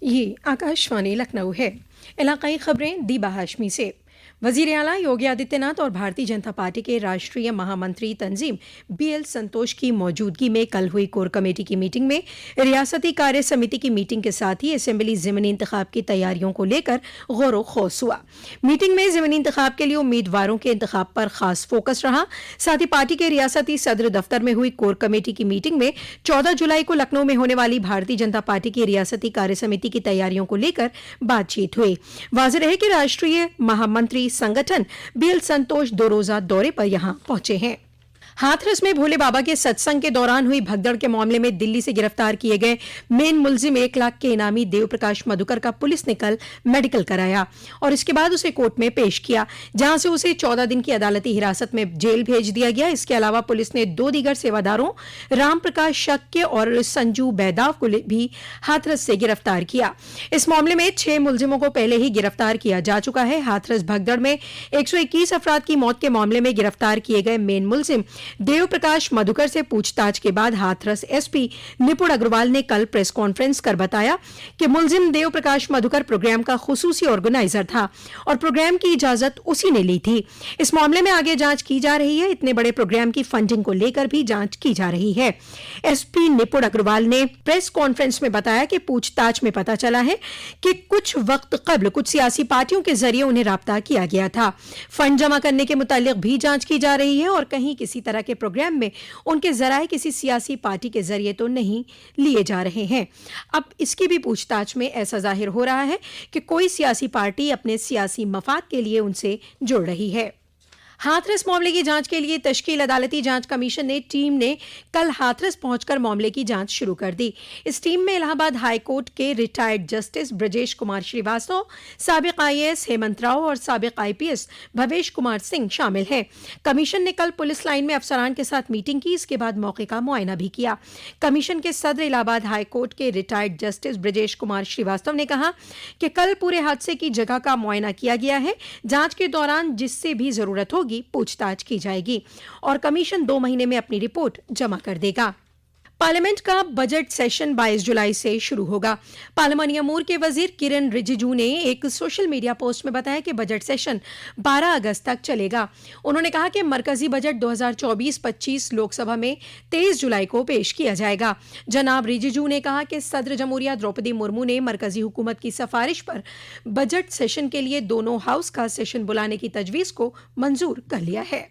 ये आकाशवाणी लखनऊ है। इलाकाई खबरें दीबा हाशमी से। वजीर आला योगी आदित्यनाथ और भारतीय जनता पार्टी के राष्ट्रीय महामंत्री तंजीम बीएल संतोष की मौजूदगी में कल हुई कोर कमेटी की मीटिंग में रियासती कार्य समिति की मीटिंग के साथ ही असेंबली ज़िमनी इंतखाब की तैयारियों को लेकर गौर खोस हुआ। मीटिंग में ज़िमनी इंतखाब के लिए उम्मीदवारों के इंतखाब पर खास फोकस रहा। साथ ही पार्टी के रियासती सदर दफ्तर में हुई कोर कमेटी की मीटिंग में 14 जुलाई को लखनऊ में होने वाली भारतीय जनता पार्टी की रियासती कार्य समिति की तैयारियों को लेकर बातचीत हुई। वाज़ेह रहे कि राष्ट्रीय महामंत्री संगठन बीएल संतोष 2 रोजा दौरे पर यहां पहुंचे हैं। हाथरस में भोले बाबा के सत्संग के दौरान हुई भगदड़ के मामले में दिल्ली से गिरफ्तार किए गए मेन मुलजिम 1 लाख के इनामी देव प्रकाश मधुकर का पुलिस ने कल मेडिकल कराया और इसके बाद उसे कोर्ट में पेश किया, जहां से उसे 14 दिन की अदालती हिरासत में जेल भेज दिया गया। इसके अलावा पुलिस ने 2 दीगर सेवादारों राम प्रकाश शक्य और संजू बैदाव को भी हाथरस से गिरफ्तार किया। इस मामले में 6 मुलजिमों को पहले ही गिरफ्तार किया जा चुका है। हाथरस भगदड़ में 121 अफराद की मौत के मामले में गिरफ्तार किए गए मेन मुलजिम देव प्रकाश मधुकर से पूछताछ के बाद हाथरस एसपी निपुण अग्रवाल ने कल प्रेस कॉन्फ्रेंस कर बताया कि मुलजिम देव प्रकाश मधुकर प्रोग्राम का खुसूसी ऑर्गेनाइजर था और प्रोग्राम की इजाजत उसी ने ली थी। इस मामले में आगे जांच की जा रही है। इतने बड़े प्रोग्राम की फंडिंग को लेकर भी जांच की जा रही है। एसपी निपुण अग्रवाल ने प्रेस कॉन्फ्रेंस में बताया कि पूछताछ में पता चला है कि कुछ वक्त कबल कुछ सियासी पार्टियों के जरिए उन्हें राब्ता किया गया था। फंड जमा करने के मुतालिक भी जांच की जा रही है और कहीं किसी तरह के प्रोग्राम में उनके जराए किसी सियासी पार्टी के जरिए तो नहीं लिए जा रहे हैं। अब इसकी भी पूछताछ में ऐसा जाहिर हो रहा है कि कोई सियासी पार्टी अपने सियासी मफाद के लिए उनसे जुड़ रही है। हाथरस मामले की जांच के लिए तश्कील अदालती जांच कमीशन ने टीम ने कल हाथरस पहुंचकर मामले की जांच शुरू कर दी। इस टीम में इलाहाबाद हाई कोर्ट के रिटायर्ड जस्टिस ब्रजेश कुमार श्रीवास्तव, साबिक आईएएस हेमंत राव और साबिक आईपीएस भवेश कुमार सिंह शामिल हैं। कमीशन ने कल पुलिस लाइन में अफसरान के साथ मीटिंग की। इसके बाद मौके का मुआयना भी किया। कमीशन के सदर इलाहाबाद हाई कोर्ट के रिटायर्ड जस्टिस ब्रजेश कुमार श्रीवास्तव ने कहा कि कल पूरे हादसे की जगह का मुआयना किया गया है। जांच के दौरान जिससे भी जरूरत होगी पूछताछ की जाएगी और कमीशन 2 महीने में अपनी रिपोर्ट जमा कर देगा। पार्लियामेंट का बजट सेशन 22 जुलाई से शुरू होगा। पार्लियामानी अमूर के वजीर किरण रिजिजू ने एक सोशल मीडिया पोस्ट में बताया कि बजट सेशन 12 अगस्त तक चलेगा। उन्होंने कहा कि मरकजी बजट 2024-25 लोकसभा में 23 जुलाई को पेश किया जाएगा। जनाब रिजिजू ने कहा कि सदर जमहूरिया द्रौपदी मुर्मू ने मरकजी हुकूमत की सिफारिश पर बजट सेशन के लिए दोनों हाउस का सेशन बुलाने की तजवीज को मंजूर कर लिया है।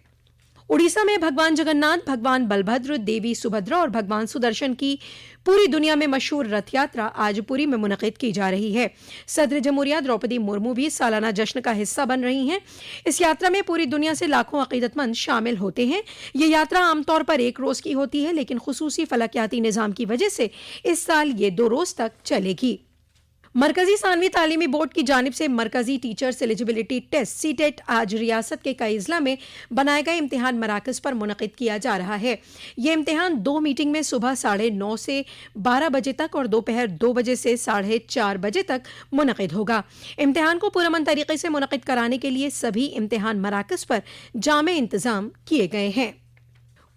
उड़ीसा में भगवान जगन्नाथ, भगवान बलभद्र, देवी सुभद्रा और भगवान सुदर्शन की पूरी दुनिया में मशहूर रथ यात्रा आज पुरी में मुनक़िद की जा रही है। सदर जमहूरिया द्रौपदी मुर्मू भी सालाना जश्न का हिस्सा बन रही हैं। इस यात्रा में पूरी दुनिया से लाखों अकीदतमंद शामिल होते हैं। ये यात्रा आमतौर पर 1 रोज़ की होती है, लेकिन खुसूसी फलकियाती निज़ाम की वजह से इस साल ये 2 रोज़ तक चलेगी। मरकजी सानवी तालीमी बोर्ड की जानिब से मरकजी टीचर्स एलिजिबिलिटी टेस्ट सीटेट आज रियासत के कई अजला में बनाए गए इम्तिहान मराकज़ पर मुनक़िद किया जा रहा है। ये इम्तिहान 2 मीटिंग में सुबह 9:30 से 12 बजे तक और दोपहर 2 बजे से 4:30 बजे तक मुनक़िद होगा। इम्तिहान को पुरअमन तरीके से मुनक़िद कराने के लिए सभी इम्तिहान मराकज़ पर जामे इंतज़ाम किए गए हैं।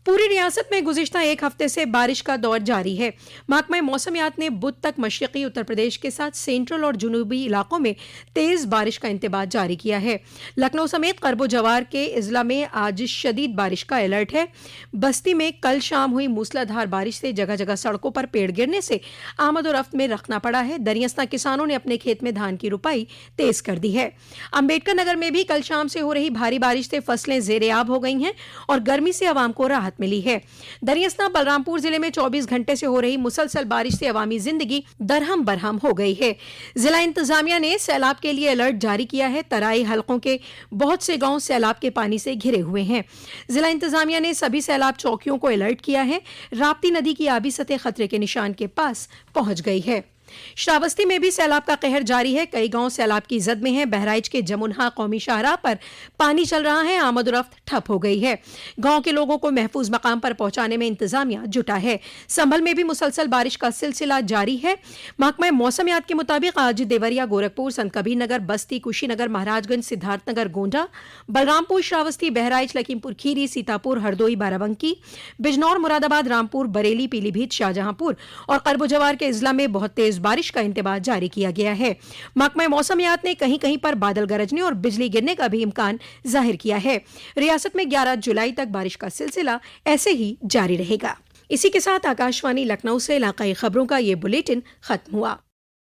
पूरी रियासत में गुज़िश्ता 1 हफ्ते से बारिश का दौर जारी है। महकमा मौसमियात ने बुध तक मशरक़ी उत्तर प्रदेश के साथ सेंट्रल और जुनूबी इलाकों में तेज़ बारिश का इंतबाह जारी किया है। लखनऊ समेत करबो जवार के अजला में आज शदीद बारिश का अलर्ट है। बस्ती में कल शाम हुई मूसलाधार बारिश से जगह जगह सड़कों पर पेड़ गिरने से आमद और रफ्त में रखना पड़ा है। दरियास्ता किसानों ने अपने खेत में धान की रुपाई तेज़ कर दी है। अम्बेडकर नगर में भी कल शाम से हो रही भारी बारिश से फसलें ज़ेर-ए-आब हो गई हैं और गर्मी से अवाम को राहत मिली है। दरियास्ता बलरामपुर जिले में 24 घंटे से हो रही मुसलसल बारिश से अवामी जिंदगी दरहम बरहम हो गई है। जिला इंतजामिया ने सैलाब के लिए अलर्ट जारी किया है। तराई हलकों के बहुत से गांव सैलाब के पानी से घिरे हुए हैं। जिला इंतजामिया ने सभी सैलाब चौकियों को अलर्ट किया है। राप्ती नदी की आबी सतह खतरे के निशान के पास पहुंच गई है। श्रावस्ती में भी सैलाब का कहर जारी है। कई गांव सैलाब की जद में हैं। बहराइच के जमुनहा कौमी शाहराह पर पानी चल रहा है। आमद रफ्त ठप हो गई है। गांव के लोगों को महफूज मकाम पर पहुंचाने में इंतजामिया जुटा है। संभल में भी मुसलसल बारिश का सिलसिला जारी है। महकमा मौसमियात के मुताबिक आज देवरिया, गोरखपुर, संत कबीर नगर, बस्ती, कुशीनगर, महाराजगंज, सिद्धार्थनगर, गोंडा, बलरामपुर, श्रावस्ती, बहराइच, लखीमपुर खीरी, सीतापुर, हरदोई, बाराबंकी, बिजनौर, मुरादाबाद, रामपुर, बरेली, पीलीभीत, शाहजहांपुर और करबो जवार के अजला में बहुत तेज बारिश का इंतबाह जारी किया गया है। महकमा मौसमियात ने कहीं कहीं पर बादल गरजने और बिजली गिरने का भी इम्कान जाहिर किया है। रियासत में 11 जुलाई तक बारिश का सिलसिला ऐसे ही जारी रहेगा। इसी के साथ आकाशवाणी लखनऊ से इलाकाई खबरों का ये बुलेटिन खत्म हुआ।